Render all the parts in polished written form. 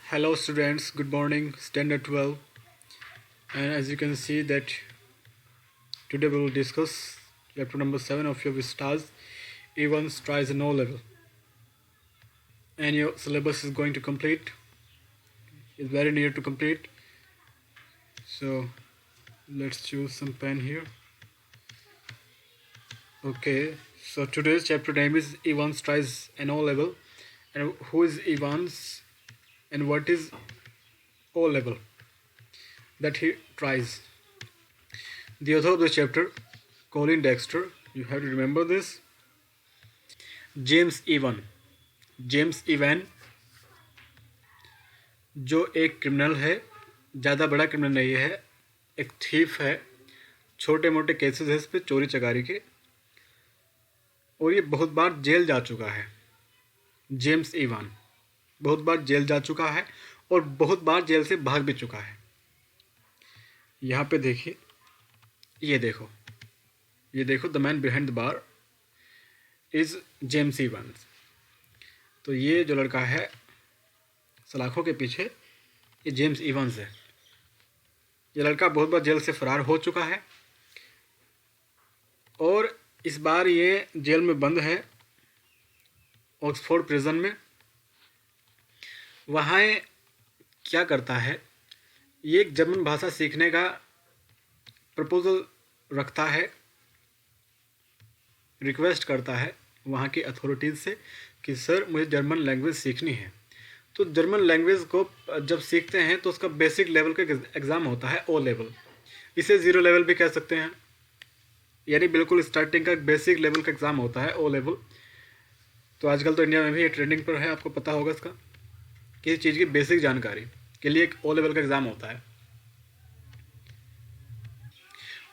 Hello students, good morning, standard 12. And as you can see that today we will discuss chapter number 7 of your stars E1 tries and O level. And your syllabus is going to complete, is very near to complete. So let's choose some pen here. Okay, so today's chapter name is E1 tries and O level. And who is E1's and what is O level that he tries. The author of the chapter, Colin Dexter, you have to remember this. James even जो एक criminal है, ज़्यादा बड़ा criminal नहीं है, एक thief है, छोटे मोटे केसेस है इस पर चोरी चकारी के, और ये बहुत बार जेल जा चुका है। जेम्स इवान बहुत बार जेल जा चुका है और बहुत बार जेल से भाग भी चुका है। यहाँ पे देखिए, ये देखो the man behind the bar is James Evans. तो ये जो लड़का है सलाखों के पीछे, ये जेम्स इवान्स है। ये लड़का बहुत बार जेल से फरार हो चुका है और इस बार ये जेल में बंद है, ऑक्सफोर्ड प्रिजन में। वहाँ क्या करता है, ये एक जर्मन भाषा सीखने का प्रपोजल रखता है, रिक्वेस्ट करता है वहाँ की अथॉरिटीज़ से कि सर मुझे जर्मन लैंग्वेज सीखनी है। तो जर्मन लैंग्वेज को जब सीखते हैं तो उसका बेसिक लेवल का एग्ज़ाम होता है ओ लेवल, इसे ज़ीरो लेवल भी कह सकते हैं, यानी बिल्कुल स्टार्टिंग का बेसिक लेवल का एग्ज़ाम होता है ओ लेवल। तो आजकल तो इंडिया में भी ये ट्रेंडिंग पर है, आपको पता होगा इसका, किसी चीज़ की बेसिक जानकारी के लिए एक ओ लेवल का एग्ज़ाम होता है।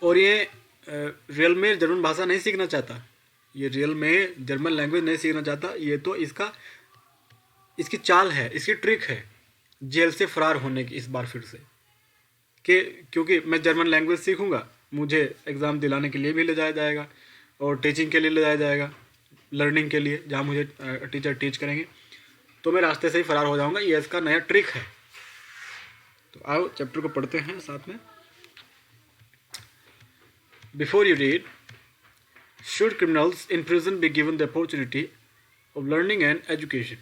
और ये रियल में जर्मन भाषा नहीं सीखना चाहता, ये रियल में जर्मन लैंग्वेज नहीं सीखना चाहता, ये तो इसकी चाल है, इसकी ट्रिक है जेल से फरार होने की इस बार फिर से, कि क्योंकि मैं जर्मन लैंग्वेज सीखूंगा, मुझे एग्ज़ाम दिलाने के लिए भी ले जाया जाएगा और टीचिंग के लिए ले जाया जाएगा, लर्निंग के लिए जहाँ मुझे टीचर टीच करेंगे, तो मैं रास्ते से ही फरार हो जाऊँगा। ये इसका नया ट्रिक है। तो आओ चैप्टर को पढ़ते हैं साथ में। Before you read, should criminals in prison be given the opportunity of learning and education?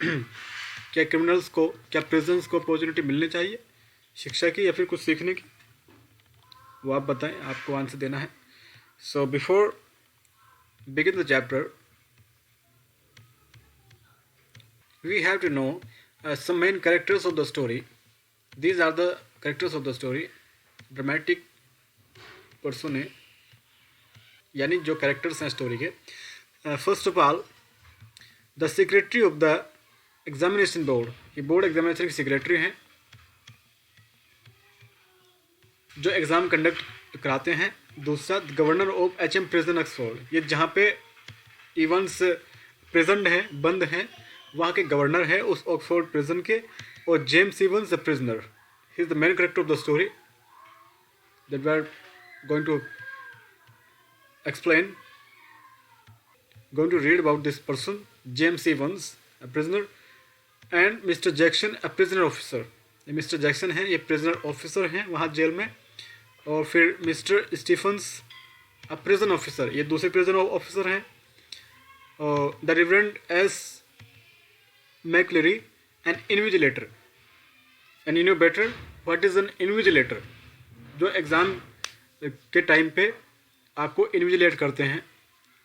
क्या क्रिमिनल्स को, क्या प्रिजन्स को अपॉर्चुनिटी मिलनी चाहिए शिक्षा की या फिर कुछ सीखने की? वो आप बताएं, आपको आंसर देना है। So before begin the chapter we have to know some main characters of the story. These are the characters of the story. Dramatic person है, यानी जो कैरेक्टर्स हैं स्टोरी के। First of all the secretary of the examination board, ये board examination की secretary हैं जो exam conduct कराते हैं। दूसरा governor of HM prison Oxford, ये जहाँ पे इवंस प्रेजेंट हैं, बंद हैं, वहाँ के गवर्नर है उस ऑक्सफोर्ड प्रिजन के। और James Evans the prisoner, he is the main character of the story that we are going to explain, going to read about this person, James Evans, a prisoner, and Mr. Jackson, a prisoner officer. ये mister Jackson हैं, ये prisoner officer हैं वहाँ jail में। और फिर mister Stephens, a prison officer, ये दूसरे प्रिजन ऑफिसर हैं। और the reverend S McCleary, an invigilator. And you know better what is an invigilator, जो एग्ज़ाम के टाइम पे आपको इन्विजिलेट करते हैं,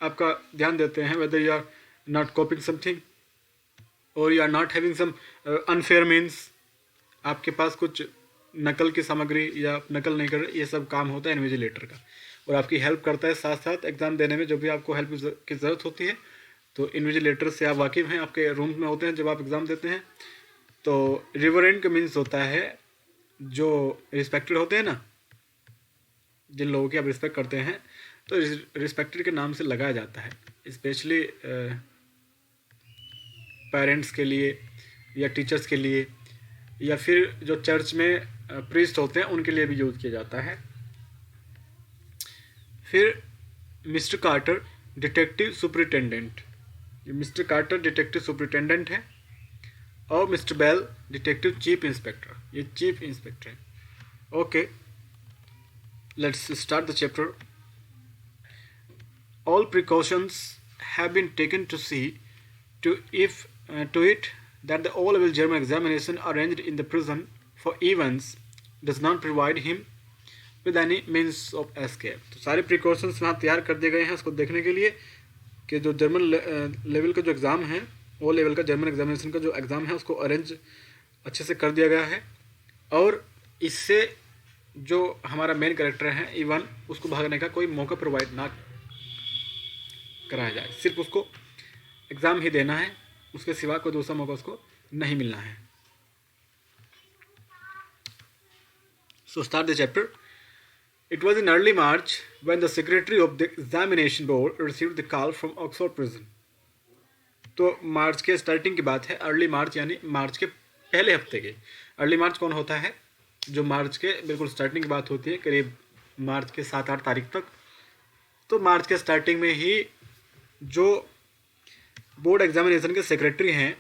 आपका ध्यान देते हैं whether you are not copying something और you are not having some unfair means, आपके पास कुछ नकल की सामग्री या नकल नहीं कर रहे, ये सब काम होता है इन्विजिलेटर का। और आपकी हेल्प करता है साथ साथ एग्ज़ाम देने में, जो भी आपको हेल्प की ज़रूरत होती है। तो इन्विजिलेटर से आप वाकिफ़ हैं, आपके रूम में होते हैं जब आप एग्ज़ाम देते हैं। तो रिवरेंड का मीन्स होता है जो रिस्पेक्टेड होते हैं ना, जिन लोगों की आप रिस्पेक्ट करते हैं, तो रिस्पेक्टेड के नाम से लगाया जाता है, स्पेशली पेरेंट्स के लिए या टीचर्स के लिए, या फिर जो चर्च में प्रीस्ट होते हैं उनके लिए भी यूज़ किया जाता है। फिर मिस्टर कार्टर, डिटेक्टिव सुपरिटेंडेंट, ये मिस्टर कार्टर डिटेक्टिव सुपरिटेंडेंट है। और mister Bell detective chief inspector, ये चीफ इंस्पेक्टर है. Okay, let's start the chapter. All precautions have been taken to see to it that the O-level German examination arranged in the prison for Evans does not provide him with any means of escape. तो सारे precautions वहाँ तैयार कर दिए गए हैं उसको देखने के लिए कि जो जर्मन लेवल का जो एग्ज़ाम है, ओ लेवल का जर्मन एग्जामिनेशन का जो एग्ज़ाम है उसको अरेंज अच्छे से कर दिया गया है, और इससे जो हमारा मेन कैरेक्टर है इवान, उसको भागने का कोई मौका प्रोवाइड ना कराया जाए. सिर्फ उसको एग्ज़ाम ही देना है, उसके सिवा कोई दूसरा मौका उसको नहीं मिलना है. So start the chapter. It was in early March when the secretary of the examination board received the call from Oxford prison. तो मार्च के स्टार्टिंग की बात है, अर्ली मार्च यानी मार्च के पहले हफ्ते की. अर्ली मार्च कौन होता है? जो मार्च के बिल्कुल स्टार्टिंग की बात होती है, करीब मार्च के 7-8 तारीख तक. तो मार्च के स्टार्टिंग में ही जो बोर्ड एग्जामिनेशन के सेक्रेटरी हैं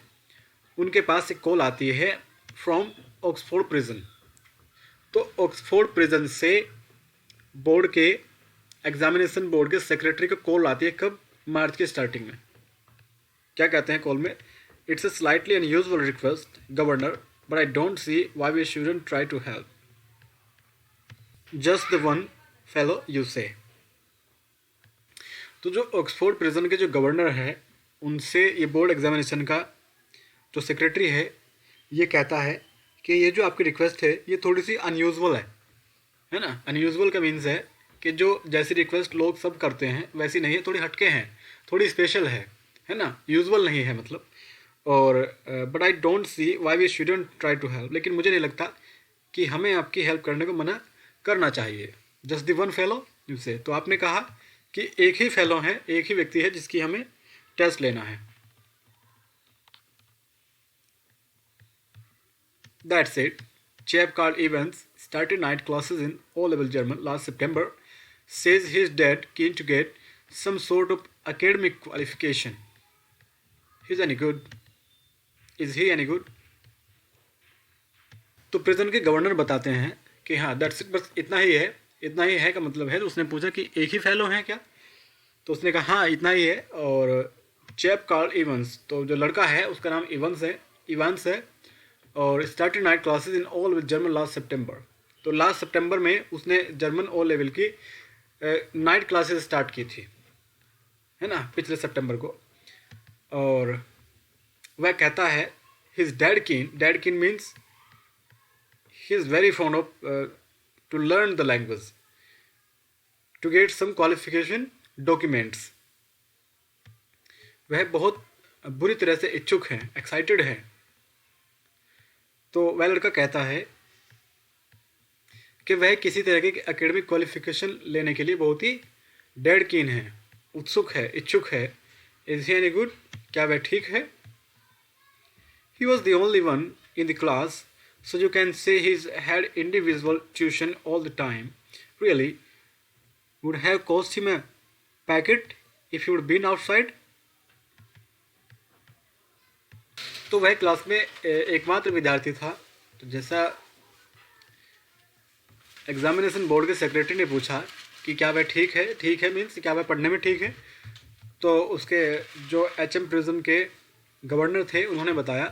उनके पास एक कॉल आती है फ्रॉम ऑक्सफोर्ड प्रिजन. तो ऑक्सफोर्ड प्रिजन से बोर्ड के एग्जामिनेशन बोर्ड के सेक्रेटरी को कॉल आती है. कब? मार्च के स्टार्टिंग में. क्या कहते हैं कॉल में? It's a slightly unusual request governor, but I don't see why we shouldn't try to help. Just the one fellow you say. तो जो ऑक्सफोर्ड प्रिजन के जो गवर्नर हैं उनसे ये बोर्ड एग्जामिनेशन का जो सेक्रेटरी है ये कहता है कि ये जो आपकी रिक्वेस्ट है ये थोड़ी सी अनयूजुअल है ना. अनयूजुअल का मीन्स है कि जो जैसी रिक्वेस्ट लोग सब करते हैं वैसी नहीं है, थोड़ी हटके हैं, थोड़ी स्पेशल है ना, यूजुअल नहीं है मतलब. और but I don't see why we shouldn't try to help. लेकिन मुझे नहीं लगता कि हमें आपकी हेल्प करने को मना करना चाहिए. Just the one fellow you say. तो आपने कहा कि एक ही फेलो है, एक ही व्यक्ति है जिसकी हमें टेस्ट लेना है. That's it. Chap called Evans started night classes in O-level German last September. Says he's dead keen to get some sort of academic qualification. He's any good? Is he any good? तो prison के governor बताते हैं कि हाँ that's it, बस इतना ही है. इतना ही है का मतलब है. तो उसने पूछा कि एक ही फेलो हैं क्या? तो उसने कहा हाँ इतना ही है. और चैप कॉल्ड इवंस, तो जो लड़का है उसका नाम इवांस है और started night classes in O level German last September. तो लास्ट सितंबर में उसने जर्मन ओ लेवल की नाइट क्लासेस स्टार्ट की थी, है ना, पिछले सितंबर को. और वह कहता है his dad keen means he is very fond of to learn the language to get some qualification documents. वह बहुत बुरी तरह से इच्छुक हैं, एक्साइटेड हैं. तो वह लड़का कहता है कि वह किसी तरह की एकेडमिक क्वालिफिकेशन लेने के लिए बहुत ही डेड कीन है, उत्सुक है, इच्छुक है. Is he any good? क्या वह ठीक है? He was the only one in the class, so you can say he's had individual tuition all the time. Really, would have cost him a packet if he would been outside. तो वह class में एकमात्र विद्यार्थी था. तो जैसा examination board के secretary ने पूछा कि क्या वह ठीक है मीन्स क्या वह पढ़ने में ठीक है, तो उसके जो HM प्रिज्म के गवर्नर थे उन्होंने बताया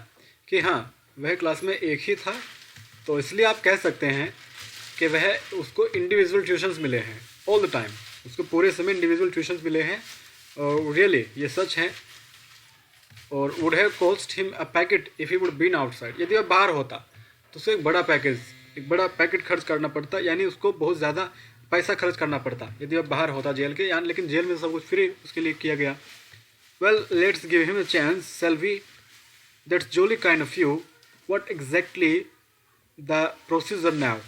कि हाँ वह क्लास में एक ही था, तो इसलिए आप कह सकते हैं कि वह उसको इंडिविजुअल ट्यूशन्स मिले हैं ऑल द टाइम, उसको पूरे समय इंडिविजुअल ट्यूशन्स मिले हैं. और रियली ये सच है. और would have cost him a packet if he would been outside. यदि वह बाहर होता तो उसे एक बड़ा पैकेट खर्च करना पड़ता, यानी उसको बहुत ज़्यादा पैसा खर्च करना पड़ता यदि वह बाहर होता जेल के. यानी लेकिन जेल में सब कुछ फ्री उसके लिए किया गया. Well let's give him a chance shall we. That's jolly kind of you. What exactly the procedure now.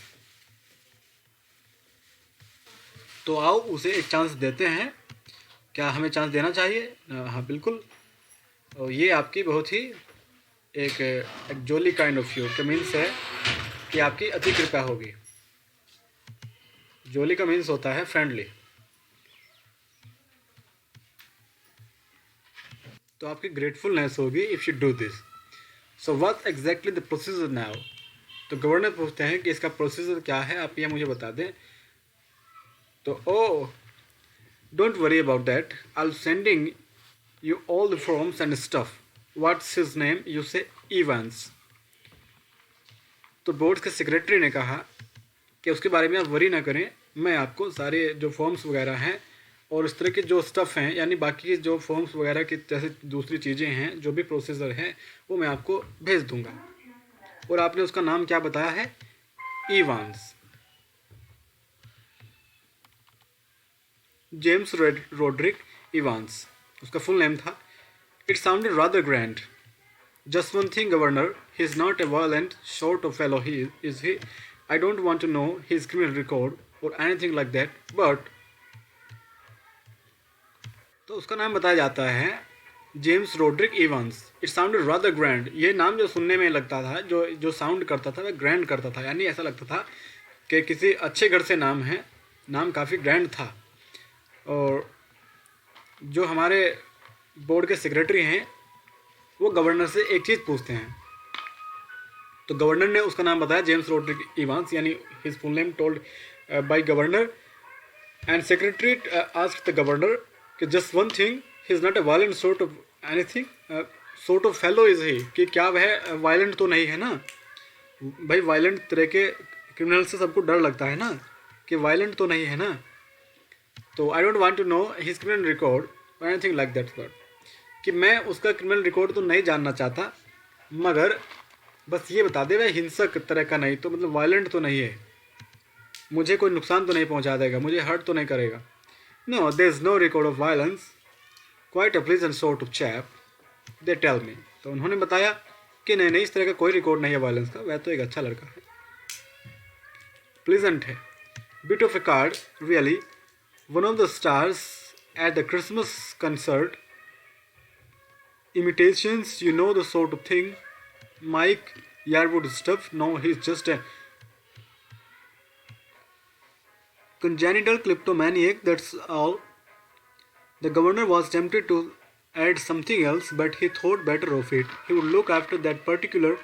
तो आओ उसे एक चांस देते हैं. क्या हमें चांस देना चाहिए? हाँ बिल्कुल. और ये आपकी बहुत ही एक जोली काइंड ऑफ यू का मीन्स है कि आपकी अति कृपा होगी. जोली का मीन्स होता है फ्रेंडली. तो आपकी ग्रेटफुलनेस होगी if you do this. So what exactly the procedure now. तो गवर्नर पूछते हैं कि इसका प्रोसीजर क्या है, आप ये मुझे बता दें। तो oh don't worry about that, I am sending you all the forms and stuff. What's his name, you से इवांस। तो बोर्ड के सेक्रेटरी ने कहा कि उसके बारे में आप वरी ना करें, मैं आपको सारे जो फॉर्म्स वगैरह हैं और इस तरह के जो स्टफ़ हैं, यानी बाकी के जो फॉर्म्स वगैरह की जैसे दूसरी चीज़ें हैं, जो भी प्रोसीजर है वो मैं आपको भेज दूंगा। और आपने उसका नाम क्या बताया है, इवांस, जेम्स रोड्रिक इवांस उसका फुल नेम था। It sounded rather grand. Just one thing governor, he is not a violent sort of fellow he is he. I don't want to know his criminal record or anything like that, but तो उसका नाम बताया जाता है James Roderick Evans. It sounded rather grand. ये नाम जो सुनने में लगता था, जो साउंड करता था वह ग्रैंड करता था, यानी ऐसा लगता था कि किसी अच्छे घर से नाम है, नाम काफ़ी ग्रैंड था। और जो हमारे बोर्ड के सेक्रेटरी हैं वो गवर्नर से एक चीज़ पूछते हैं। तो गवर्नर ने उसका नाम बताया जेम्स रोड्रिक इवांस, यानी his full name told by governor. And secretary asked the governor कि just one thing, he is not a violent sort of anything, sort of fellow is he, कि क्या वह violent तो नहीं है ना। भाई वायलेंट तरह के क्रिमिनल से सबको डर लगता है ना, कि वायलेंट तो नहीं है ना। तो I don't want to know his criminal record और एनीथिंग लाइक दैट वर्ड, कि मैं उसका क्रिमिनल रिकॉर्ड तो नहीं जानना चाहता, मगर बस ये बता दे वह हिंसक तरह का नहीं, तो मतलब वायलेंट तो नहीं है, मुझे कोई नुकसान तो नहीं पहुंचा देगा, मुझे हर्ट तो नहीं करेगा। No, there is no record of violence, quite a pleasant sort of chap, they tell me. तो उन्होंने बताया कि नहीं नहीं, इस तरह का कोई रिकॉर्ड नहीं है वायलेंस का, वह तो एक अच्छा लड़का है, प्लीजेंट है। Bit of A card really, one of the stars at the Christmas concert, imitations, you know the sort of thing, Mike Yarwood stuff. No, he's just a congenital kleptomaniac, that's all. The governor was tempted to add something else, but he thought better of it. He would look after that particular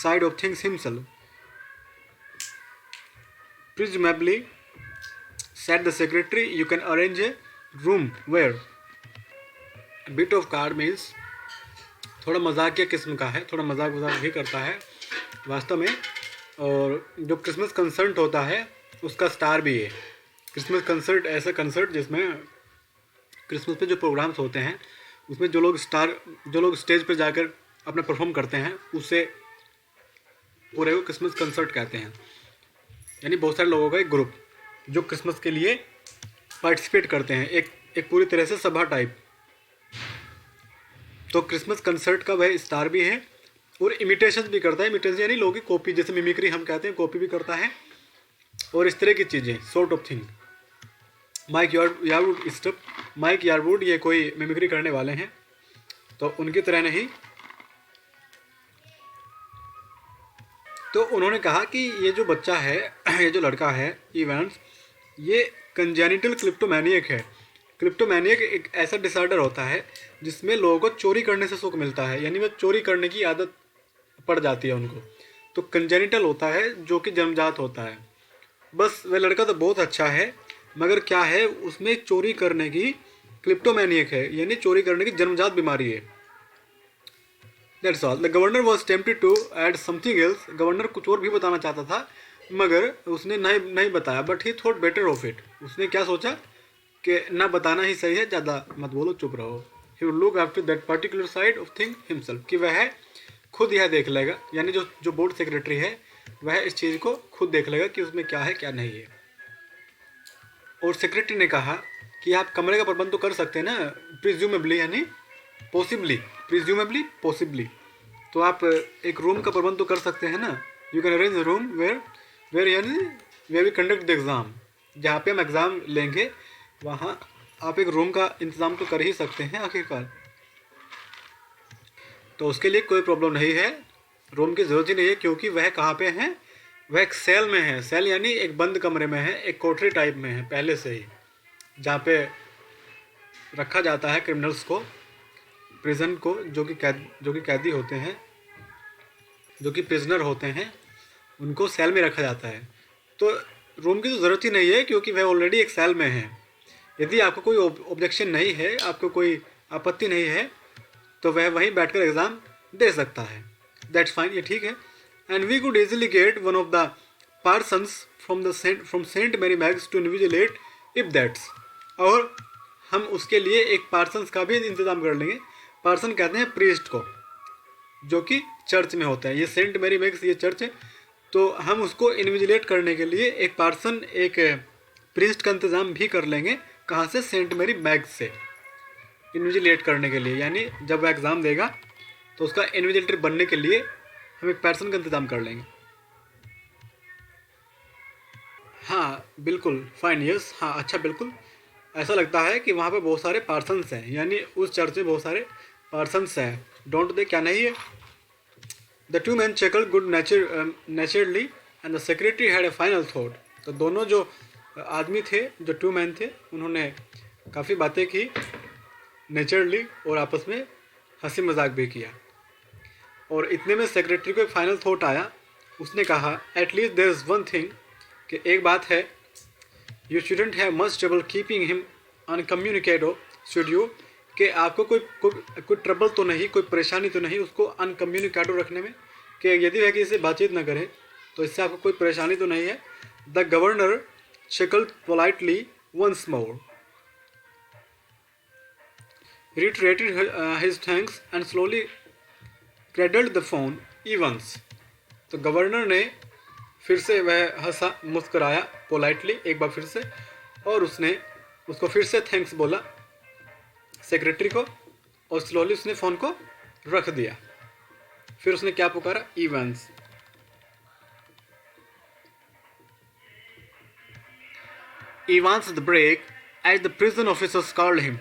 side of things himself. Presumably, said the secretary, you can arrange a room where. A bit of card means थोड़ा मजाकिया किस्म का है, थोड़ा मजाक भी करता है वास्तव में। और जो क्रिसमस कंसर्ट होता है उसका स्टार भी है। क्रिसमस कंसर्ट ऐसा कंसर्ट जिसमें क्रिसमस पे जो प्रोग्राम्स होते हैं उसमें जो लोग स्टेज पर जाकर अपना परफॉर्म करते हैं उसे पूरे को क्रिसमस कंसर्ट कहते हैं। यानी बहुत सारे लोगों का एक ग्रुप जो क्रिसमस के लिए पार्टिसिपेट करते हैं, एक पूरी तरह से सभा टाइप। तो क्रिसमस कंसर्ट का वह स्टार भी है और इमिटेशन भी करता है। इमिटेशन यानी लोगों की कॉपी, जैसे मिमिक्री हम कहते हैं, कॉपी भी करता है और इस तरह की चीज़ें, sort of thing। Mike Yarwood stuff, Mike Yarwood ये कोई मिमिक्री करने वाले हैं, तो उनकी तरह नहीं। तो उन्होंने कहा कि ये जो बच्चा है, ये जो लड़का है इवांस, ये कंजेनिटल क्लिप्टोमैनियक है। क्लिप्टोमैनियक एक ऐसा डिसऑर्डर होता है जिसमें लोगों को चोरी करने से सुख मिलता है, यानी वह चोरी करने की आदत पड़ जाती है उनको। तो कंजेनिटल होता है जो कि जन्मजात होता है। बस वह लड़का तो बहुत अच्छा है, मगर क्या है उसमें चोरी करने की क्लिप्टोमैनियक है, यानी चोरी करने की जन्मजात बीमारी है। That's all. The governor was tempted to add something else. Governor कुछ और भी बताना चाहता था मगर उसने नहीं बताया, but he thought better of it. उसने क्या सोचा कि ना बताना ही सही है, ज़्यादा मत बोलो, चुप रहो। He would look after that particular side of thing himself, कि वह खुद यह देख लेगा, यानी जो बोर्ड सेक्रेटरी है वह इस चीज़ को खुद देख लेगा कि उसमें क्या है क्या नहीं है। और सेक्रेटरी ने कहा कि आप कमरे का प्रबंध तो कर सकते हैं ना, प्रिज्यूमेबली यानी पॉसिबली, प्रिज्यूमेबली पॉसिबली, तो आप एक रूम का प्रबंध तो कर सकते हैं ना। You can arrange a room where यानी वी कंडक्ट द एग्ज़ाम, जहाँ पे हम एग्ज़ाम लेंगे वहाँ आप एक रूम का इंतज़ाम तो कर ही सकते हैं आखिरकार। तो उसके लिए कोई प्रॉब्लम नहीं है, रूम की ज़रूरत ही नहीं है, क्योंकि वह कहाँ पे है, वह एक सेल में है। सेल यानी एक बंद कमरे में है, एक कोठरी टाइप में है पहले से ही, जहाँ पे रखा जाता है क्रिमिनल्स को, प्रिजन को, जो कि कैदी होते हैं। जो कि प्रिजनर होते हैं उनको सेल में रखा जाता है। तो रूम की तो ज़रूरत ही नहीं है क्योंकि वह ऑलरेडी एक सेल में है। यदि आपको कोई ऑब्जेक्शन नहीं है, आपको कोई आपत्ति नहीं है, तो वह वहीं बैठकर एग्ज़ाम दे सकता है। दैट्स फाइन, ये ठीक है। And we could easily get one of the parsons from Saint Mary Mags to invigilate if that's. और हम उसके लिए एक पार्सन्स का भी इंतज़ाम कर लेंगे। पार्सन कहते हैं प्रीस्ट को, जो कि चर्च में होता है। ये सेंट मैरी मैग्स ये चर्च है, तो हम उसको इन्विजिलेट करने के लिए एक पार्सन, एक प्रीस्ट का इंतज़ाम भी कर लेंगे। कहाँ से? सेंट मैरी मैग्स से इन्विजिलेट करने के लिए, यानी जब वह एग्ज़ाम देगा तो उसका इन्विजिलेटर बनने के लिए हम एक पर्सन का इंतज़ाम कर लेंगे। हाँ बिल्कुल, फाइन, यस, हाँ अच्छा, बिल्कुल ऐसा लगता है कि वहाँ पे बहुत सारे पार्सन्स हैं, यानी उस चर्च में बहुत सारे पार्सन्स हैं। डोंट दे, क्या नहीं है? The two man chuckled good naturally and the secretary had a final thought. तो दोनों जो आदमी थे, जो टू मैन थे, उन्होंने काफ़ी बातें की नेचरली और आपस में हंसी मजाक भी किया। और इतने में सेक्रेटरी को एक फाइनल थॉट आया। उसने कहा, at least there is one thing, कि एक बात है, you shouldn't have much trouble keeping him uncommunicative, should you, कि आपको कोई ट्रबल तो नहीं, कोई परेशानी तो नहीं उसको अनकम्युनिकेटो रखने में, कि यदि वह किसी से बातचीत ना करे तो इससे आपको कोई परेशानी तो नहीं है। The governor chuckled politely once more, reiterated his thanks and slowly cradled the phone Evans। तो गवर्नर ने फिर से वह हंसा, मुस्कुराया पोलाइटली एक बार फिर से, और उसने उसको फिर से थैंक्स बोला सेक्रेटरी को, और स्लोली उसने फ़ोन को रख दिया। फिर उसने क्या पुकारा? Evans. Evans the break as the prison officers called him.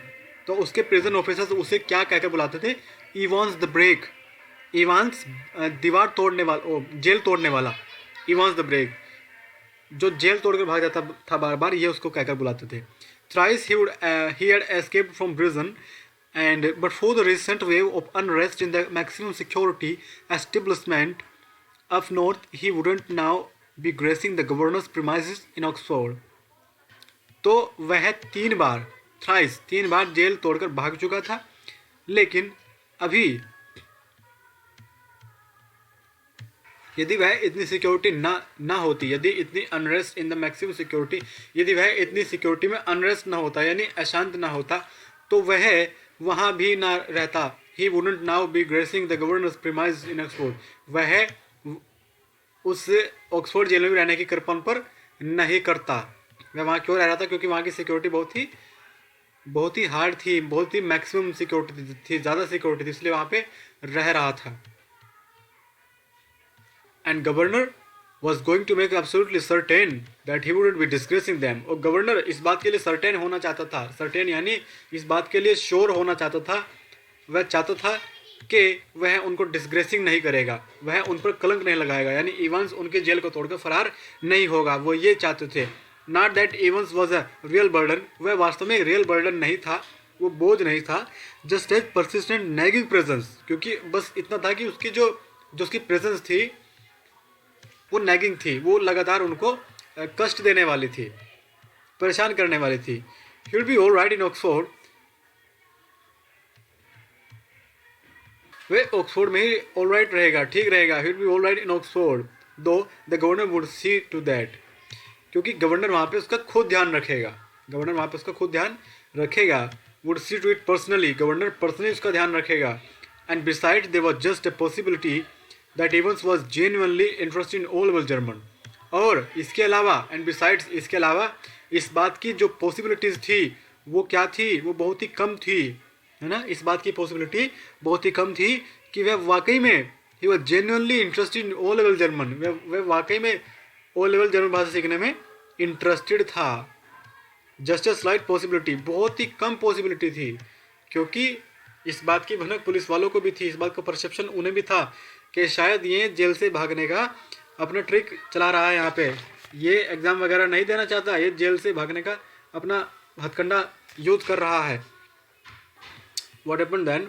तो उसके प्रिजन ऑफिसर्स उसे क्या कहकर बुलाते थे? Evans the break. इवांस दीवार तोड़ने वाला, जेल तोड़ने वाला, इवांस द ब्रेक, जो जेल तोड़कर भाग जाता था बार बार, ये उसको कहकर बुलाते थे। Thrice he had escaped from prison, and but for the recent wave of unrest in the maximum security establishment up north, he wouldn't now be gracing the governor's premises in Oxford। तो वह 3 बार, thrice 3 बार jail तोड़कर भाग चुका था, लेकिन अभी यदि वह इतनी सिक्योरिटी ना होती, यदि इतनी unrest in the maximum security, यदि वह इतनी सिक्योरिटी में अनरेस्ट ना होता, यानी अशांत ना होता, तो वह वहाँ भी ना रहता। He wouldn't now be gracing the governor's premise in Oxford. वह उस ऑक्सफोर्ड जेल में भी रहने की कृपा पर नहीं करता। वह वहाँ क्यों रह रहा था? क्योंकि वहाँ की सिक्योरिटी बहुत ही हार्ड थी, बहुत ही मैक्सिमम सिक्योरिटी थी, ज़्यादा सिक्योरिटी थी, इसलिए वहाँ पे रह रहा था। And governor was going to make absolutely certain that he wouldn't be disgracing them। और गवर्नर इस बात के लिए सर्टेन होना चाहता था, सर्टेन यानी इस बात के लिए श्योर होना चाहता था, वह चाहता था कि वह उनको डिस्ग्रेसिंग नहीं करेगा, वह उन पर कलंक नहीं लगाएगा, यानी इवंस उनके जेल को तोड़कर फरार नहीं होगा, वो ये चाहते थे। Not that Evans was a real burden, वह वास्तव में एक रियल बर्डन नहीं था, वो बोझ नहीं था। Just as persistent nagging presence, क्योंकि बस इतना था कि उसकी जो उसकी प्रेजेंस थी वो नैगिंग थी, वो लगातार उनको कष्ट देने वाली थी, परेशान करने वाली थी। He will be all right in Oxford, वे ऑक्सफोर्ड में ही ऑल राइट रहेगा, ठीक रहेगा। He will be all right in Oxford though the governor would see to that, क्योंकि गवर्नर वहाँ पे उसका खुद ध्यान रखेगा, गवर्नर वहाँ पे उसका खुद ध्यान रखेगा। Would see to it personally, governor personally उसका ध्यान रखेगा। And beside there was just a possibility that Evans was genuinely interested in all level German। और इसके अलावा, एंड बिसाइड्स, इसके अलावा इस बात की जो पॉसिबिलिटीज़ थी वो क्या थी? वो बहुत ही कम थी, है ना। इस बात की पॉसिबिलिटी बहुत ही कम थी कि वह वाकई में he was genuinely interested in O level German, वह वाकई में ओ लेवल जर्मन भाषा सीखने में इंटरेस्टेड था। जस्ट अ स्लाइट पॉसिबिलिटी, बहुत ही कम पॉसिबिलिटी थी, क्योंकि इस बात की भनक पुलिस वालों को भी थी, इस बात का परसेप्शन उन्हें भी था कि शायद ये जेल से भागने का अपना ट्रिक चला रहा है, यहाँ पे ये एग्ज़ाम वगैरह नहीं देना चाहता, ये जेल से भागने का अपना हथकंडा यूज कर रहा है। What happened then?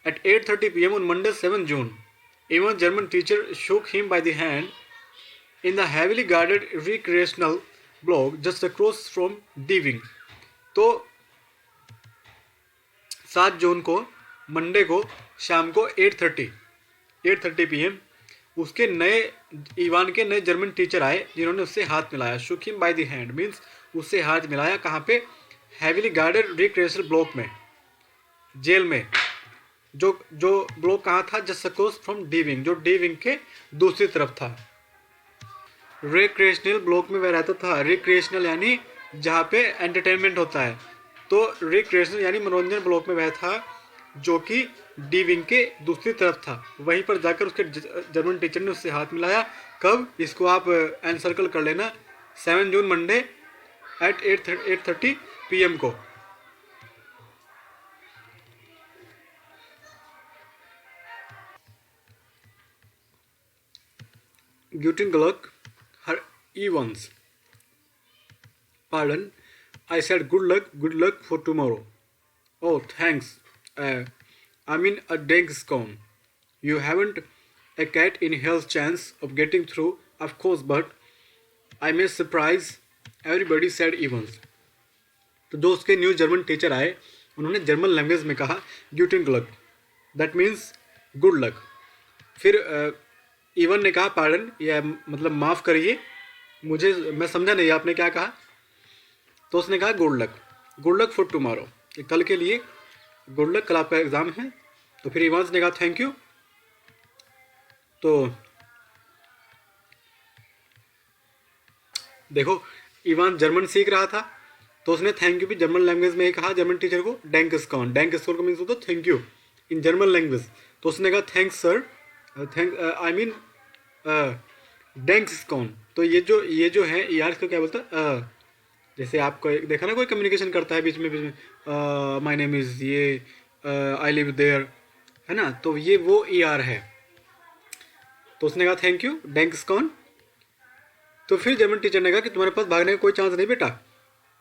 At 8:30 PM on Monday 7 June, Even German teacher shook him by the hand in the heavily guarded recreational block just across from D Wing. तो 7 जून को मंडे को शाम को 8:30 PM उसके नए ईवान के नए जर्मन टीचर आए जिन्होंने उससे हाथ मिलाया. Shook him by the hand means उससे हाथ मिलाया. कहाँ पे? हैविली गार्डेड रिक्रिएशनल ब्लॉक में, जेल में. जो ब्लॉक कहाँ था? Just across from D wing, जो डी विंग के दूसरी तरफ था. रिक्रिएशनल ब्लॉक में वह रहता था. रिक्रिएशनल यानी जहाँ पे एंटरटेनमेंट होता है. तो रिक्रिएशनल यानी मनोरंजन ब्लॉक में वह था जो कि डी विंग के दूसरी तरफ था. वहीं पर जाकर उसके जर्मन टीचर ने उससे हाथ मिलाया. कब? इसको आप एनसर्कल कर लेना. 7 जून मंडे एट 8:30 PM को. Guten Glück, Herr Evans. Pardon, I said good luck for tomorrow. Oh, thanks. I mean a Denkscon. You haven't a cat in hell's chance of getting through, of course, but I may surprise. Everybody said Evans. तो जो उसके new German teacher आए उन्होंने German language में कहा ग्यूटिन ग्लक, that means good luck. फिर इवन ने कहा पार्डन, या मतलब माफ़ करिए मुझे, मैं समझा नहीं आपने क्या कहा. तो उसने कहा गुड लक फॉर टुमारो, कल के लिए गुड लक, कल आपका एग्ज़ाम है. तो फिर इवांस ने कहा थैंक यू. तो देखो इवान जर्मन सीख रहा था तो उसने थैंक यू भी जर्मन लैंग्वेज में ही कहा जर्मन टीचर को. डैंकस्कॉन का मीन्स होता है thank you in German language. तो उसने कहा थैंक्स सर, आई मीन डैंकस्कॉन. तो ये जो है यार इसको क्या बोलता है, जैसे आपको देखा ना कोई कम्युनिकेशन करता है बीच में माय नेम इज़ ये, आई लिव देयर, है ना. तो ये वो ER है. तो उसने कहा थैंक यू डैंकस्कॉन. तो फिर जर्मन टीचर ने कहा कि तुम्हारे पास भागने का कोई चांस नहीं बेटा,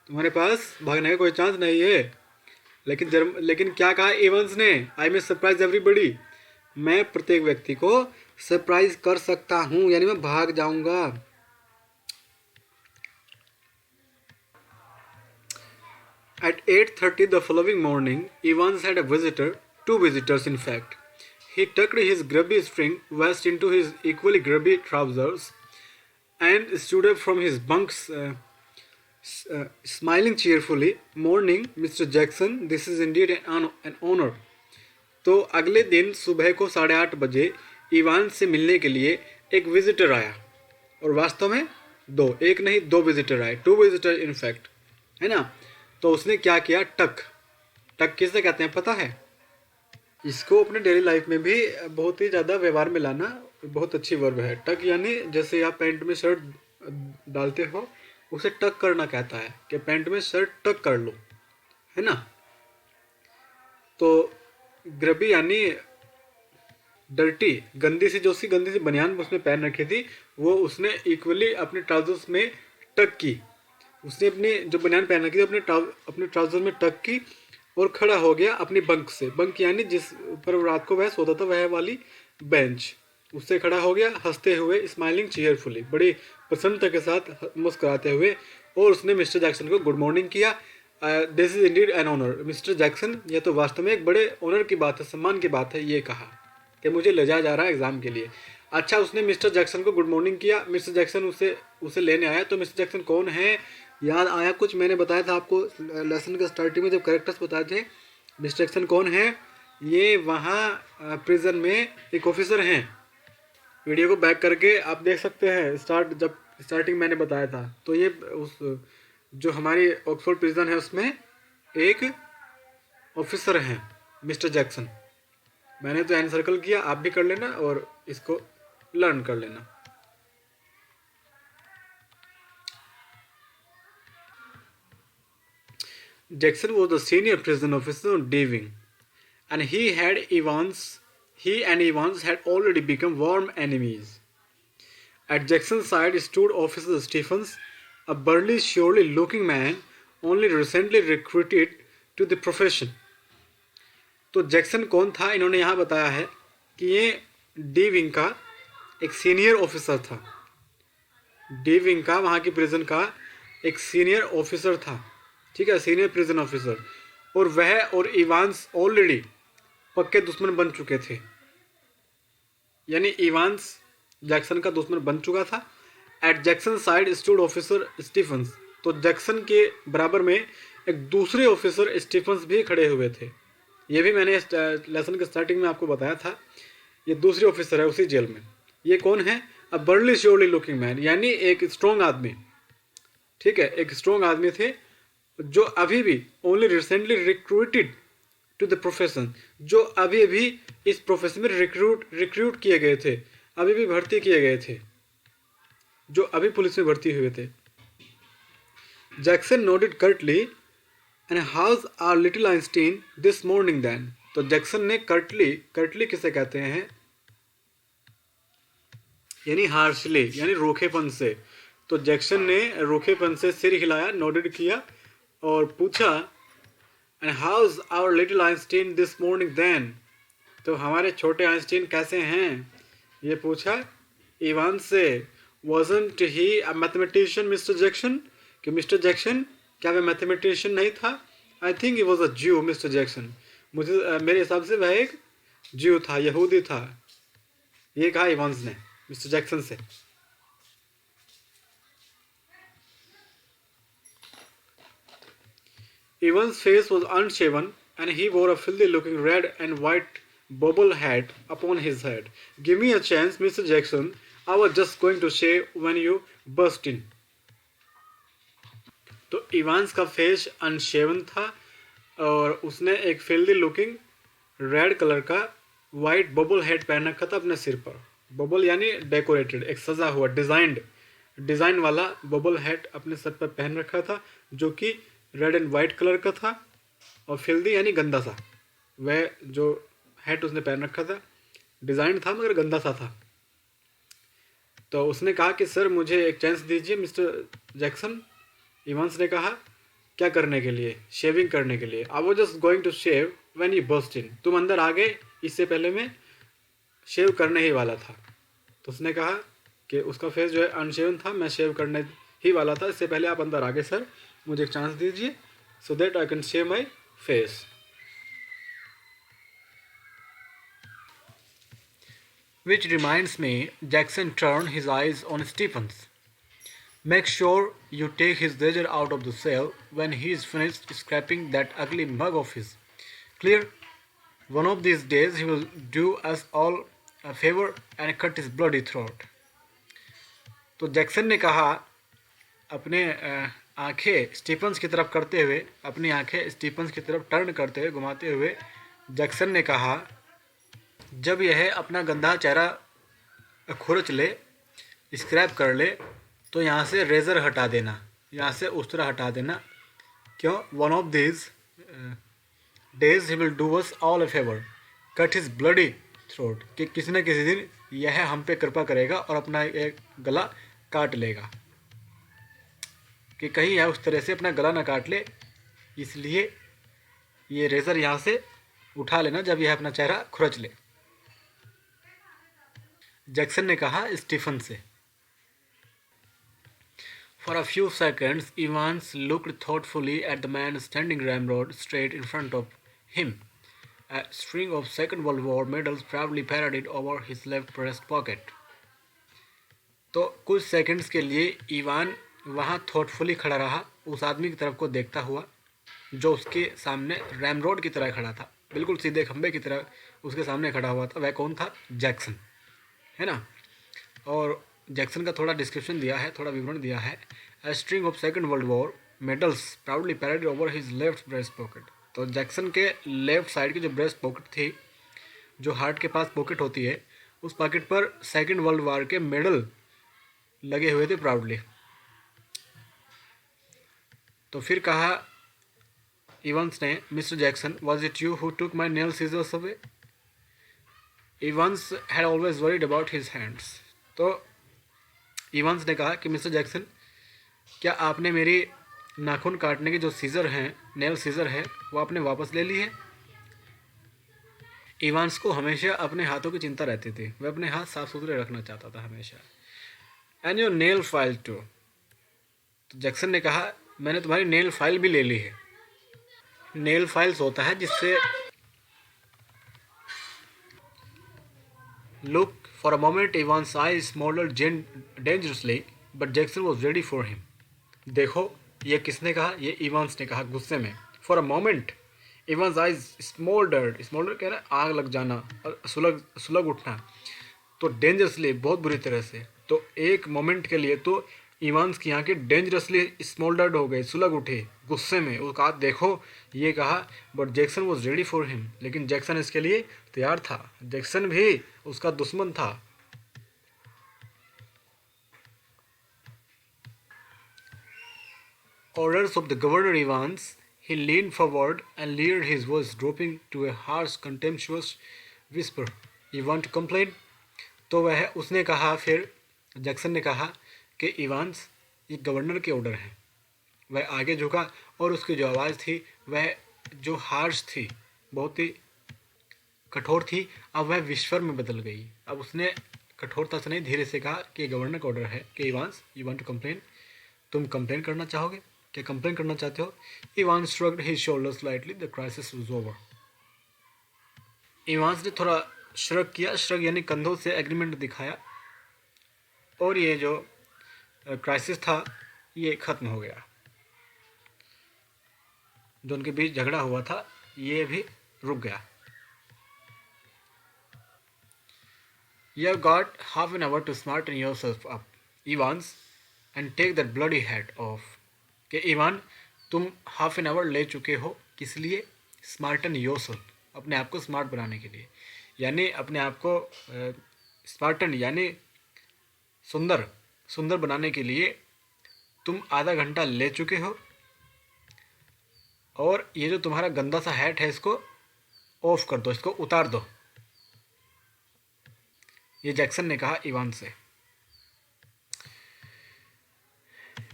तुम्हारे पास भागने का कोई चांस नहीं है. लेकिन क्या कहा एवंस ने? आई मे सरप्राइज एवरीबडी, मैं प्रत्येक व्यक्ति को सरप्राइज कर सकता हूं, यानी मैं भाग जाऊंगा. At 8:30 the following morning, Evans had a visitor, 2 visitors in fact. He tucked his grubby string vest into his equally grubby trousers and stood up from his bunk, smiling cheerfully. Morning, Mr. Jackson, this is indeed an honor. तो अगले दिन सुबह को 8:30 बजे Ivan से मिलने के लिए एक विजिटर आया, और वास्तव में एक नहीं 2 विजिटर आए, 2 विजिटर इन फैक्ट, है ना. तो उसने क्या किया? टक किसे कहते हैं पता है? इसको अपने डेली लाइफ में भी बहुत ही ज़्यादा व्यवहार में लाना बहुत अच्छी वर्ब है. टक यानी जैसे आप पैंट में शर्ट डालते हो उसे टक करना कहता है कि पैंट में शर्ट टक कर लो, है ना. तो ग्रबी यानी डर्टी, गंदी सी बनियान उसने पहन रखी थी, वो उसने इक्वली अपने ट्राउजर्स में टक की. उसने अपनी जो बनियान पहन रखी थी अपने ट्राउजर में टक की और खड़ा हो गया अपनी बंक से. बंक यानी जिस पर रात को वह सोता था वह वाली बेंच, उससे खड़ा हो गया हंसते हुए, स्माइलिंग चीयरफुली, बड़ी प्रसन्नता के साथ मुस्कुराते हुए. और उसने मिस्टर जैक्सन को गुड मॉर्निंग किया. This is indeed an honour mister Jackson, यह तो वास्तव में एक बड़े ऑनर की बात है, सम्मान की बात है, ये कहा कि मुझे ले जाया जा रहा है एग्ज़ाम के लिए. अच्छा, उसने मिस्टर जैक्सन को गुड मॉर्निंग किया. मिस्टर जैक्सन उसे लेने आया. तो मिस्टर जैक्सन कौन है? याद आया कुछ? मैंने बताया था आपको लेसन के स्टार्टिंग में जब कैरेक्टर्स बताए थे. मिस्टर जैक्सन कौन है? ये वहाँ प्रिजन में एक ऑफिसर हैं. वीडियो को बैक करके आप देख सकते हैं जब स्टार्टिंग मैंने बताया था. तो ये उस जो हमारी ऑक्सफोर्ड प्रिजन है उसमें एक ऑफिसर हैं मिस्टर जैक्सन. मैंने तो एन सर्कल किया, आप भी कर लेना और इसको लर्न कर लेना. Jackson was the senior prison officer on D Wing, and he and Evans had already become warm enemies. At Jackson's side stood Officer Stephens, a burly, surely-looking man, only recently recruited to the profession. तो Jackson कौन था? इन्होंने यहाँ बताया है कि ये D wing का एक सीनियर ऑफिसर था। डी विंग का वहाँ की प्रिजन का एक सीनियर ऑफिसर था, ठीक है, सीनियर प्रिजन ऑफिसर। और वह और इवांस ऑलरेडी पक्के दुश्मन बन चुके थे, यानी इवांस जैक्सन का दुश्मन बन चुका था। At Jackson side stood officer Stephens, तो जैक्सन के बराबर में एक दूसरे ऑफिसर स्टीफन्स भी खड़े हुए थे। ये भी मैंने लेसन के स्टार्टिंग में आपको बताया था, ये दूसरे ऑफिसर है उसी जेल में। ये कौन है? अ बर्ली श्योरली लुकिंग मैन, यानी एक स्ट्रॉन्ग आदमी, ठीक है, एक स्ट्रॉन्ग आदमी थे जो अभी भी only recently recruited to the profession, जो अभी अभी इस प्रोफेशन में रिक्रूट किए गए थे, अभी भी भर्ती किए गए थे, जो अभी पुलिस में भर्ती हुए थे। Jackson noted curtly and how's our little Einstein this morning then, तो जैक्सन ने कर्टली किसे कहते हैं, यानी हार्शली, यानी रोखेपन से। तो जैक्सन ने रोखेपन से सिर हिलाया, नोटेड किया और पूछा, and how's our little Einstein this morning then, तो हमारे छोटे आइंस्टीन कैसे हैं, ये पूछा इवान से। wasn't he a mathematician mister Jackson, कि मिस्टर जैक्सन क्या वह मैथमेटिशियन नहीं था? I think he was a ज्यू मिस्टर जैक्सन, मुझे मेरे हिसाब से वह एक ज्यू था, यहूदी था, ये कहा इवांस ने मिस्टर जैक्सन से। Evans' face was unshaven and he wore a filthy looking red and white bobble hat upon his head. Give me a chance, Mr. Jackson. I was just going to shave when you burst in. तो Evans का face अनशेवन था और उसने एक filthy looking red colour का white bubble head पहन रखा था अपने सिर पर। बबल यानी डेकोरेटेड, एक सजा हुआ डिज़ाइन वाला बबल हेड अपने सर पर पहन रखा था, जो कि रेड एंड वाइट कलर का था। और फिल्दी यानी गंदा सा, वह जो हेड उसने पहन रखा था डिज़ाइन था मगर गंदा सा था। तो उसने कहा कि सर मुझे एक चांस दीजिए मिस्टर जैक्सन। इवांस ने कहा क्या करने के लिए? शेविंग करने के लिए। I was just going to shave when you burst in, तुम अंदर आ गए, इससे पहले मैं शेव करने ही वाला था। तो उसने कहा कि उसका फेस जो है अनशेवन था, मैं शेव करने ही वाला था, इससे पहले आप अंदर आ गए सर, मुझे एक चांस दीजिए so that I can shave my face. Which reminds me, Jackson turned his eyes on Stephens. Make sure you take his ledger out of the cell when he is finished scraping that ugly mug of his. Clear? One of these days he will do us all a favor and cut his bloody throat. तो Jackson ने कहा, अपने आंखें Stephen's की तरफ करते हुए, अपनी आंखें स्टीफन्स की तरफ टर्न करते हुए, घुमाते हुए जैक्सन ने कहा, जब यह अपना गंदा चेहरा खुरच ले, स्क्रैप कर ले, तो यहाँ से रेज़र हटा देना, यहाँ से उस तरह हटा देना। क्यों? One of this days he will do us all A favour, cut his bloody throat, कि किसी न किसी दिन यह हम पे कृपा करेगा और अपना एक गला काट लेगा, कि कहीं यह उस तरह से अपना गला ना काट ले, इसलिए ये रेज़र यहाँ से उठा लेना जब यह अपना चेहरा खुरच ले। जैक्सन ने कहा स्टीफन से। For a few seconds, Evans looked thoughtfully at the man standing ramrod straight in front of him. A string of Second World War medals proudly paraded over his left breast pocket. तो कुछ seconds के लिए Ivan वहाँ thoughtfully खड़ा रहा, उस आदमी की तरफ को देखता हुआ जो उसके सामने रैमरोड की तरह खड़ा था, बिल्कुल सीधे खंबे की तरह उसके सामने खड़ा हुआ था। वह कौन था? जैक्सन, है ना। और जैक्सन का थोड़ा डिस्क्रिप्शन दिया है, थोड़ा विवरण दिया है। A string of Second World War medals proudly paraded over his left breast pocket. तो जैक्सन के लेफ्ट साइड की जो ब्रेस्ट पॉकेट थी, जो हार्ट के पास पॉकेट होती है, उस पॉकेट पर सेकेंड वर्ल्ड वार के मेडल लगे हुए थे प्राउडली। तो फिर कहा इवांस ने, mister Jackson, was it you who took my nail scissors away? Evans had always worried about his hands. तो इवांस ने कहा कि मिस्टर जैक्सन, क्या आपने मेरी नाखून काटने के जो सीज़र हैं, नेल सीज़र है, वो आपने वापस ले ली है? इवांस को हमेशा अपने हाथों की चिंता रहती थी, वह अपने हाथ साफ सुथरे रखना चाहता था हमेशा। And your nail file too, तो जैक्सन ने कहा मैंने तुम्हारी नेल फाइल भी ले ली है। नेल फाइल्स होता है जिससे look for a moment Evans eye smoulder dangerously but Jackson was ready for him. देखो ये किसने कहा, ये इवांस ने कहा गुस्से में। For a moment Evans eyes smouldered, smoulder कह रहा है आग लग जाना और सुलग सुलग उठना, तो डेंजरसली बहुत बुरी तरह से। तो एक मोमेंट के लिए तो इवांस की आंखें डेंजरसली स्मोल्डर्ड हो गई, सुलग उठे गुस्से में। वो कहा देखो ये कहा, but Jackson was ready for him, लेकिन जैक्सन इसके लिए तैयार था। जैक्सन भी उसका दुश्मन था। Orders of the Governor Evans, he leaned forward and leered, his voice dropping to a harsh, contemptuous whisper. You want to complain? तो वह उसने कहा, फिर जैक्सन ने कहा कि इवांस ये गवर्नर के ऑर्डर हैं। वह आगे झुका और उसकी जो आवाज़ थी वह जो हार्श थी, बहुत ही कठोर थी, अब वह विश्वर में बदल गई। अब उसने कठोरता से नहीं धीरे से कहा कि गवर्नर का ऑर्डर है कि Evans you want to complain, तुम कंप्लेन करना चाहोगे, क्या कंप्लेन करना चाहते हो? Evans shrugged his shoulders lightly, the crisis was over. Evans ने थोड़ा श्रग किया, श्रग यानी कंधों से एग्रीमेंट दिखाया, और ये जो क्राइसिस था ये खत्म हो गया। जो उनके बीच झगड़ा हुआ था ये भी रुक गया। You have got half an hour to smarten yourself up, Evans, and take that bloody hat off. कि इवान तुम हाफ एन आवर ले चुके हो, किस लिए? स्मार्टन योरसेल्फ, अपने आप को स्मार्ट बनाने के लिए, यानी अपने आप को स्मार्टन यानी सुंदर सुंदर बनाने के लिए तुम आधा घंटा ले चुके हो, और ये जो तुम्हारा गंदा सा हैट है इसको ऑफ कर दो, इसको उतार दो। ये जैक्सन ने कहा इवान से।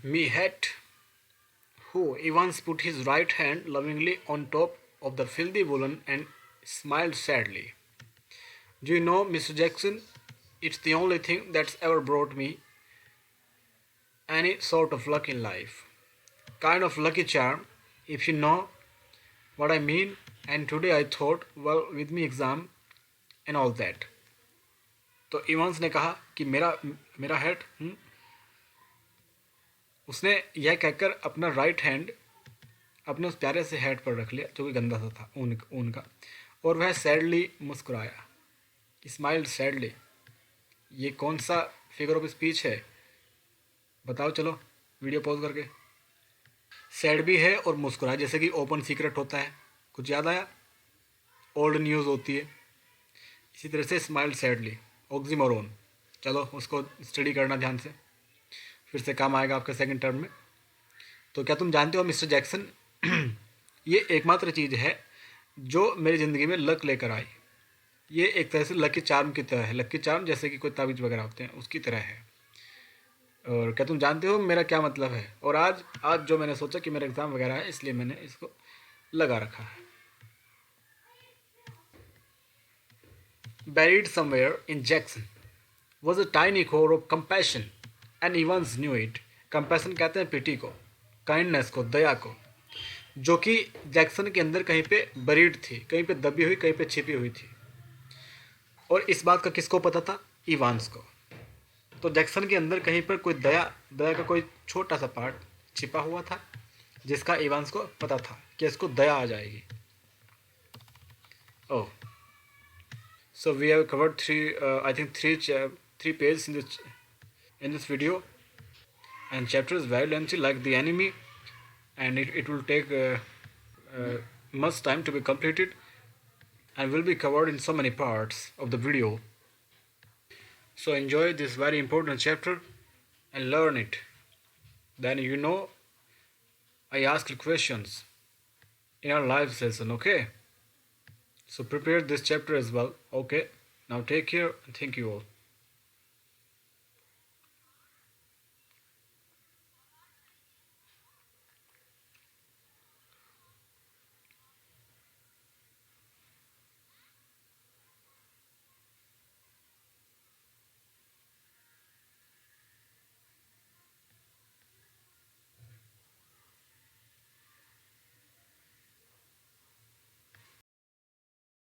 मी hat who Evans put his right hand lovingly on top of the filthy woolen and smiled sadly. Do you know, Mr. Jackson, it's the only thing that's ever brought me any sort of luck in life. Kind of lucky charm, if you know what I mean. And today I thought, well, with me exam and all that. तो Evans ने कहा कि मेरा head, उसने यह कहकर अपना right hand अपने उस प्यारे से हेड पर रख लिया जो कि गंदा सा था ऊन का, और वह सैडली मुस्कुराया। स्माइल्ड सैडली, ये कौन सा फिगर ऑफ स्पीच है बताओ, चलो वीडियो पॉज करके। सैड भी है और मुस्कुराया, जैसे कि ओपन सीक्रेट होता है, कुछ याद आया? ओल्ड न्यूज़ होती है, इसी तरह से स्माइल्ड सैडली, ऑक्सीमोरोन। चलो उसको स्टडी करना ध्यान से, फिर से काम आएगा आपके सेकंड टर्म में। तो क्या तुम जानते हो मिस्टर जैक्सन, ये एकमात्र चीज़ है जो मेरी ज़िंदगी में लक लेकर आई। ये एक तरह से लकी चार्म की तरह है, लकी चार्म जैसे कि कोई ताबीज़ वगैरह होते हैं उसकी तरह है। और क्या तुम जानते हो मेरा क्या मतलब है? और आज जो मैंने सोचा कि मेरा एग्ज़ाम वगैरह है, इसलिए मैंने इसको लगा रखा है। Buried somewhere in Jackson was a tiny core of compassion, and Evans knew it. Compassion कहते हैं पिटी को, काइंडनेस को, दया को, जो कि जैक्सन के अंदर कहीं पे बरीड थी, कहीं पे दबी हुई, कहीं पे छिपी हुई थी। और इस बात का किसको पता था? इवांस को। तो जैक्सन के अंदर कहीं पर कोई दया का कोई छोटा सा पार्ट छिपा हुआ था, जिसका इवांस को पता था कि इसको दया आ जाएगी। ओह, so we have covered three pages in this video, and chapter is very lengthy like the enemy, and it will take much time to be completed, and will be covered in so many parts of the video. So enjoy this very important chapter and learn it. Then I ask questions in our live session, okay? So prepare this chapter as well. Okay, now take care and thank you all.